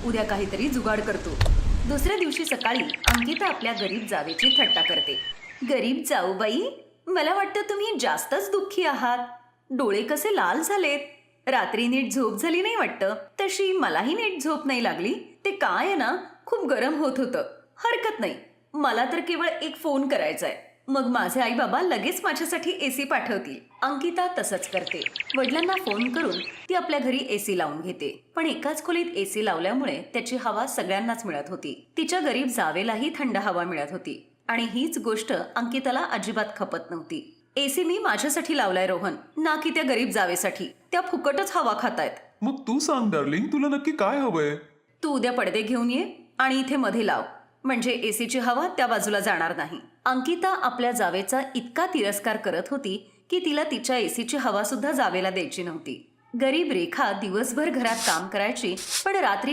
उद्या काहीतरी जुगाड करतो. दुसऱ्या दिवशी सकाळी अंकिता आपल्या गरीब जावेची थट्टा करते. गरीब जाऊबाई, मला वाटतं तुम्ही जास्तच दुःखी आहात. डोळे कसे लाल झालेत. रात्री नीट झोप झाली नाही वाटतं. तशी मलाही नीट झोप नाही लागली. ते काय आहे ना, खूप गरम होत होतं. हरकत नाही, मला तर केवळ एक फोन करायचा आहे, मग माझे आई बाबा लगेच माझ्यासाठी एसी पाठवतील. अंकिता तसंच करते. वडिलांना फोन करून ती आपल्या घरी एसी लावून घेते. पण एकाच खोलीत एसी लावल्यामुळे त्याची हवा सगळ्यांनाच मिळत होती. तिच्या गरीब जावेलाही थंड हवा मिळत होती. आणि हीच गोष्ट अंकिताला अजिबात खपत नव्हती. एसी मी माझ्यासाठी लावलाय रोहन, ना की त्या गरीब जावेसाठी. त्या फुकटच हवा खातायत. मग तू सांग डार्लिंग, तुला नक्की काय हवंय? तू उद्या पडदे घेऊन ये आणि इथे मध्ये लाव, म्हणजे एसीची हवा त्या बाजूला जाणार नाही. अंकिता आपल्या जावेचा इतका तिरस्कार करत होती की तिला तिच्या एसीची हवा सुद्धा जावेला द्यायची नव्हती. गरीब रेखा दिवसभर घरात काम करायची, पण रात्री